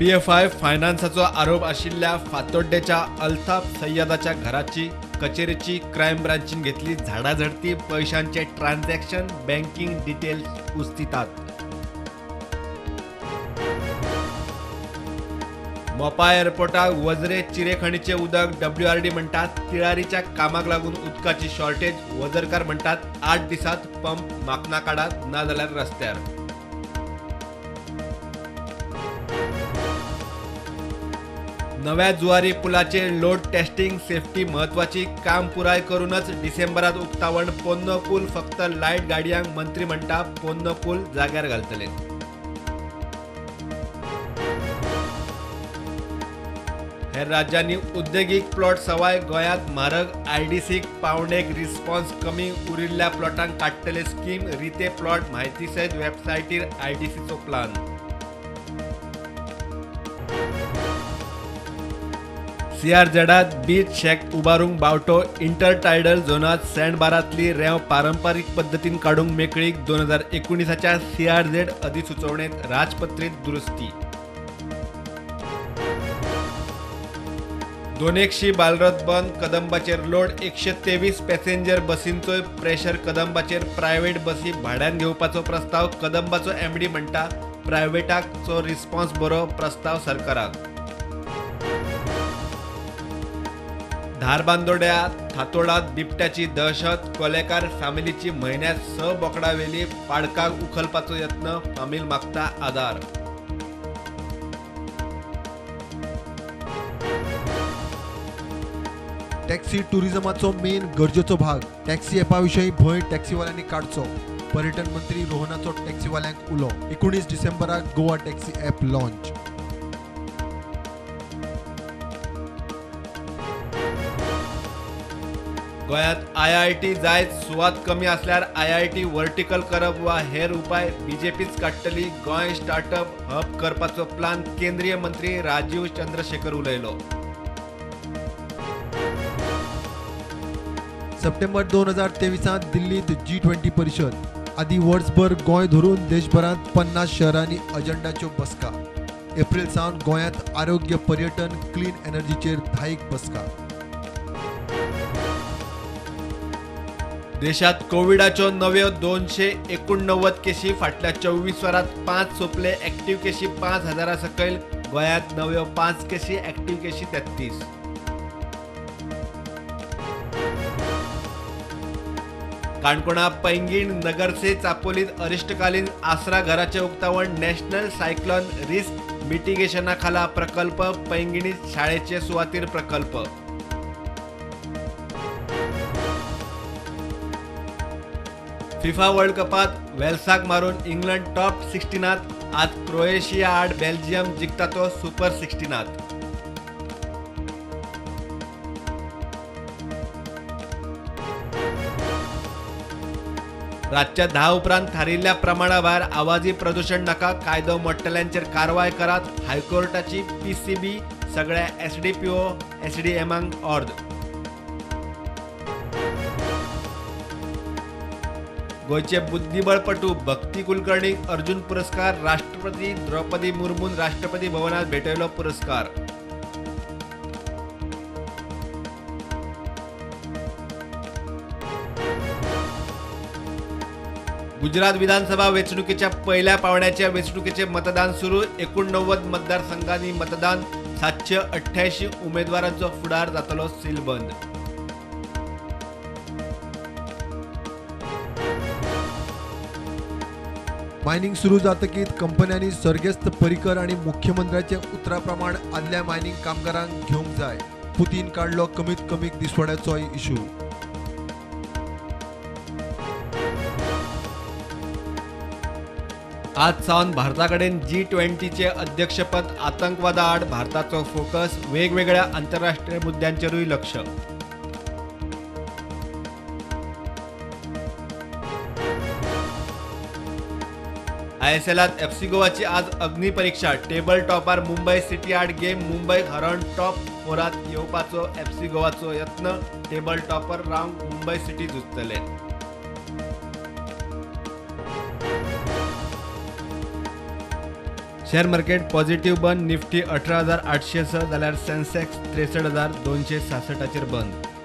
PFI फायनान्साचो आरोप आशिल्ल्या फातोड्डेच्या अल्ताफ सय्यदाच्या घराची कचेरीची क्रायम ब्रांचीन घेतली झाडाझडती. पैशांचे ट्रान्झॅक्शन बँकिंग डिटेल्स उस्तितात. मोपा एअरपोर्टाक वजरे चिरेखणीचे उदक. WRD म्हणतात तिळारीच्या कामाक लागून उदकाची शॉर्टेज. वजरकार म्हणतात 8 दिसात पंप मागना काडात ना जाल्यार रस्त्यार. नव्या जुवारी पुलाचे लोड टेस्टिंग सेफ्टी महत्वाची. काम पुराय करूनच डिसेंबरात उक्तावण. पोन्नो पूल फक्त लाईट गाडयांक. मंत्री म्हणटा पोन्नो पूल जाग्यार घालतले. हेर राज्यांनी उद्देगीक प्लॉट सवाय. गोंयात म्हारग IDCक पावणेक रिस्पॉन्स कमी. उरिल्ल्या प्लॉटांक काडटले स्कीम. रिते प्लॉट म्हायती सयत वेबसायटीर IDCचो प्लान. CRZात बीच शेक उबारूंक बावटो. इंटरटायडल झोनात सँडबारांतली रेंव पारंपारीक पद्दतीन काडूंक मेकळीक. 2019च्या CRZ अधिसुचोवणेत राजपत्रीत दुरुस्ती. दोनेकशी बालरथ बंद. कदंबाचेर लोड. 123 पॅसेंजर बसींचोय प्रेशर कदंबाचेर. प्रायव्हेट बसी भाड्यान घेवपाचो प्रस्ताव. कदंबाचो MD म्हणटा प्रायव्हेटाचो रिस्पॉन्स बरो. प्रस्ताव सरकाराक. धारबांदोड्या थातोडात बिबट्याची दहशत. कोलेकार फॅमिलीची म्हयन्यात 6 बोकडां वेली. पाडकाक उखलपाचो यत्न. फामील मागता आदार. टॅक्सी टुरिझमाचो मेन गरजेचो भाग. टॅक्सी ॲपाविशयी भंय टॅक्सीवाल्यांनी काडचो. पर्यटन मंत्री रोहनाचो टॅक्सीवाल्यांक उलो. 19 डिसेंबराक गोवा टॅक्सी ॲप लॉन्च. गोंयांत IIT जायत. सुवात कमी असल्यार IIT वर्टिकल करप वा हेर उपाय BJPच काडटली. गोंय स्टार्टअप हब करपाचो प्लान. केंद्रीय मंत्री राजीव चंद्रशेखर उलयलो. सप्टेंबर 2023 दिल्लीत G20 परिशद. आदी वर्सभर गोंय धरून देशभरात 50 शहरांनी अजेंडाच्यो बसका. एप्रिल सावन गोंयांत आरोग्य पर्यटन क्लीन एनर्जीचेर 10 बसका. देशात कोविडाच्यो नव्यो 289 केशी. फाटल्या 24 वरांत 5 सोंपले. एक्टिव्ह केशी 5000 सकयल. गोंयांत नव्यो 5 केशी. एक्टिव्ह केशी 33. काणकोणा पैंगीण नगरसे चापोलीत अरिश्टकालीन आसरा घराचे उक्तावण. नॅशनल सायक्लोन रिस्क मिटिगेशना खाला प्रकल्प. पैंगिणी शाळेचे सुवातीर प्रकल्प. फिफा वर्ल्ड कपात वेल्साक मारून इंग्लंड टॉप 16त. आज क्रोएशिया आड बेल्जियम जिखता तो सुपर 16त. रातच्या 10 उपरांत थारिल्ल्या प्रमाणा भायर आवाजी प्रदूषण नाका. कायदो मोडटल्यांचेर कारवाय करात. हायकोर्टाची PCB सगळ्या SDPO SDMांक अर्द. गोयचे बुद्धिबळपटू भक्ती कुलकर्णीक अर्जुन पुरस्कार. राष्ट्रपती द्रौपदी मुर्मून राष्ट्रपती भवनात भेटयलो पुरस्कार. गुजरात विधानसभा वेंचणुकीच्या पहिल्या पावण्याच्या वेंचणुकीचे मतदान सुरू. 89 मतदारसंघांनी मतदान. 788 उमेदवारांचो फुडार जातलो सीलबंद. मायनिंग सुरू जातकीत कंपन्यांनी सर्गेस्त पर्रीकर आणि मुख्यमंत्र्याचे उतराप्रमाण आदल्या मायनिंग कामगारांक घेवंक जाय. पुतीन काढलो कमीत कमी दिसवड्याचो इशू. आज सावन भारताकडेन G20चे अध्यक्षपद. आतंकवादा आड भारताचो फोकस. वेगवेगळ्या आंतरराष्ट्रीय मुद्द्यांचेरूय लक्ष. ISLात FC गोवाची आज अग्निपरीक्षा. टेबल टॉपार मुंबई सिटी आड गेम. मुंबईक हरोवन टॉप 4त येवपाचो FC गोवाचो यत्न. टेबल टॉपर रावंक मुंबई सिटी झुजतले. शेअर मार्केट पॉझिटिव्ह बंद. निफ्टी 18,800 जाल्यार सेन्सेक्स 63,266 बंद.